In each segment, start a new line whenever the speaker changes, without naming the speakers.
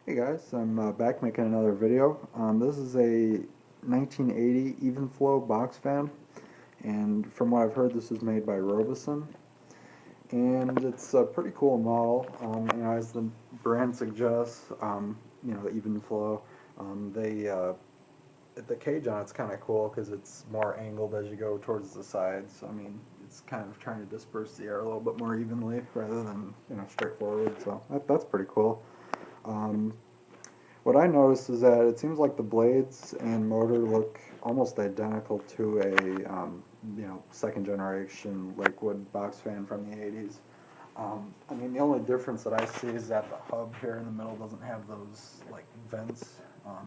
Hey guys, I'm back making another video. This is a 1980 even flow box fan, and from what I've heard, this is made by Robeson, and it's a pretty cool model. As the brand suggests, the even flow. The cage on it's kind of cool because it's more angled as you go towards the sides. It's kind of trying to disperse the air a little bit more evenly rather than straightforward. So that's pretty cool. Um, what I noticed is that it seems like the blades and motor look almost identical to a second generation Lakewood box fan from the 80s. The only difference that I see is that the hub here in the middle doesn't have those like vents.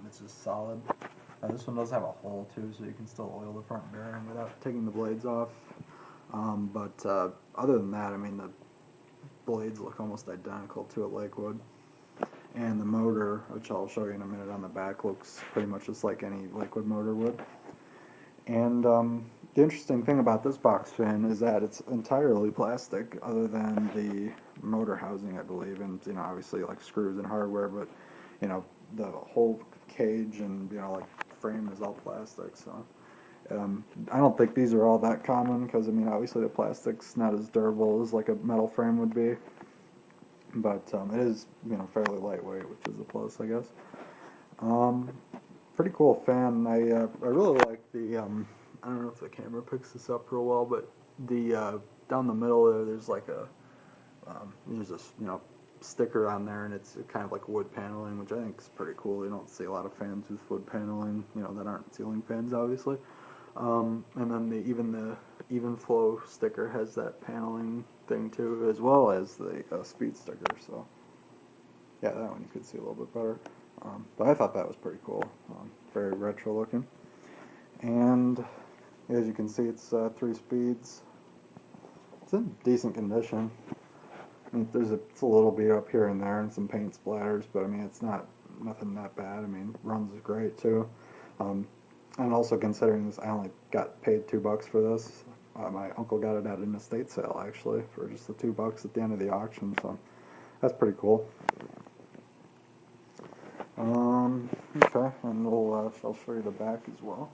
It's just solid. This one does have a hole too, so you can still oil the front bearing without taking the blades off. But other than that, the blades look almost identical to a Lakewood. And the motor, which I'll show you in a minute on the back, looks pretty much just like any Lakewood motor would. And the interesting thing about this box fan is that it's entirely plastic, other than the motor housing, I believe, and obviously like screws and hardware, but the whole cage and like frame is all plastic. So I don't think these are all that common because obviously the plastic's not as durable as like a metal frame would be. But it is, fairly lightweight, which is a plus, I guess. Pretty cool fan. I really like the, I don't know if the camera picks this up real well, but the, down the middle there, there's like there's a, sticker on there, and it's kind of like wood paneling, which I think is pretty cool. You don't see a lot of fans with wood paneling, that aren't ceiling fans, obviously. And then the even flow sticker has that paneling thing too, as well as the speed sticker. So yeah, that one you could see a little bit better. But I thought that was pretty cool. Very retro looking. And as you can see, it's 3 speeds. It's in decent condition. It's a little beat up here and there and some paint splatters, but it's nothing that bad. Runs great too. And also considering this, I only got paid $2 for this. My uncle got it at an estate sale actually for just the $2 at the end of the auction, so that's pretty cool. Okay, and I'll show you the back as well.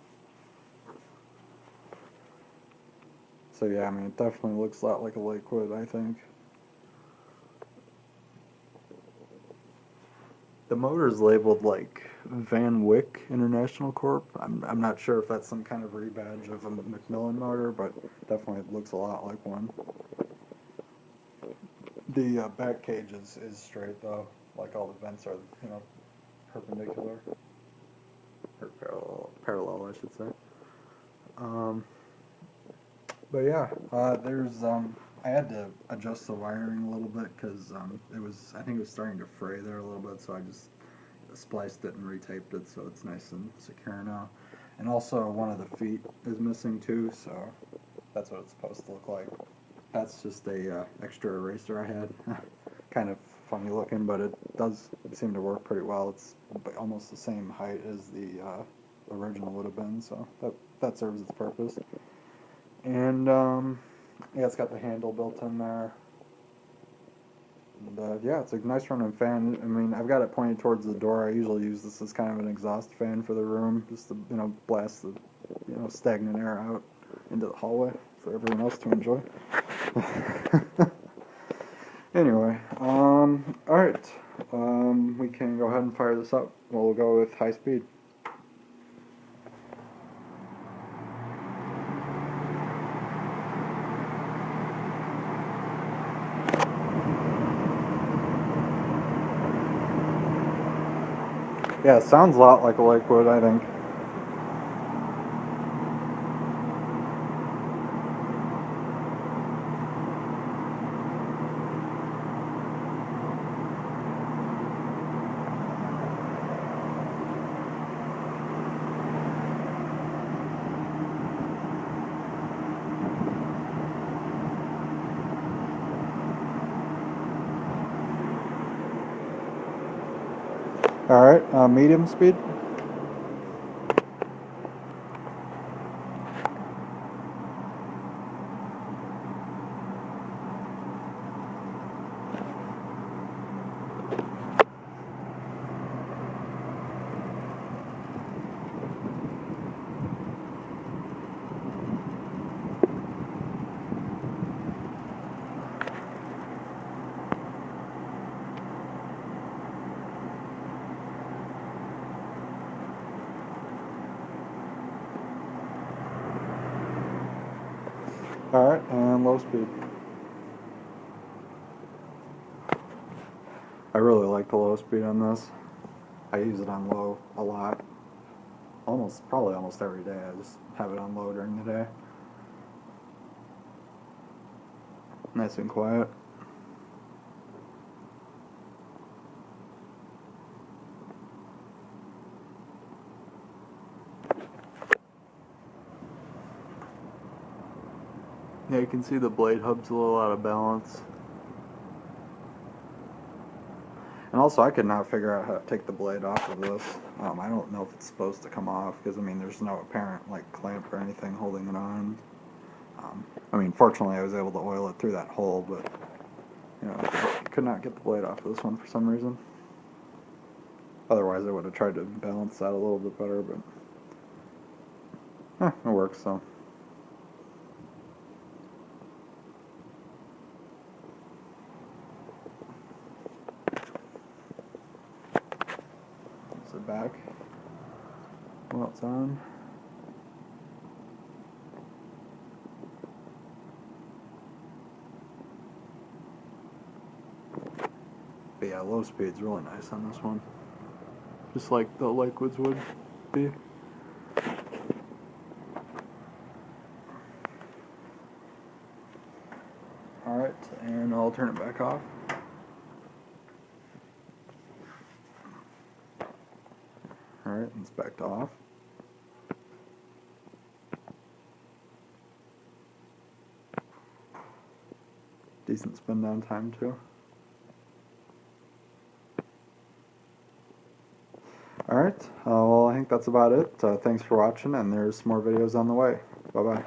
So yeah, it definitely looks a lot like a Lakewood, I think. The motor's labeled like Van Wyck International Corp. I'm not sure if that's some kind of rebadge of a Macmillan motor, but definitely it looks a lot like one. The back cage is straight though, like all the vents are perpendicular or parallel, I should say. But yeah, I had to adjust the wiring a little bit because I think it was starting to fray there a little bit, so I just spliced it and retaped it so it's nice and secure now. And also one of the feet is missing too, so that's what it's supposed to look like. That's just a extra eraser I had. Kind of funny looking, but it does seem to work pretty well. It's almost the same height as the original would have been, so that serves its purpose. And yeah, it's got the handle built in there. And yeah, it's a nice running fan. I've got it pointed towards the door. I usually use this as kind of an exhaust fan for the room, just to blast the stagnant air out into the hallway for everyone else to enjoy. Anyway, all right, we can go ahead and fire this up. We'll go with high speed. Yeah, it sounds a lot like a Lakewood, I think. All right, medium speed. and low speed. I really like the low speed on this. I use it on low a lot. Probably almost every day. I just have it on low during the day. Nice and quiet. Yeah, you can see the blade hub's a little out of balance. And also, I could not figure out how to take the blade off of this. I don't know if it's supposed to come off, because, I mean, there's no apparent, like, clamp or anything holding it on. I mean, fortunately, I was able to oil it through that hole, but, you know, I could not get the blade off of this one for some reason. Otherwise, I would have tried to balance that a little bit better, but, it works, so. Sit back while it's on. But yeah, low speed's really nice on this one. Just like the liquids would be. Alright, and I'll turn it back off. Alright, it's back to off. Decent spin down time too. Alright, well, I think that's about it. Thanks for watching, and there's more videos on the way. Bye-bye.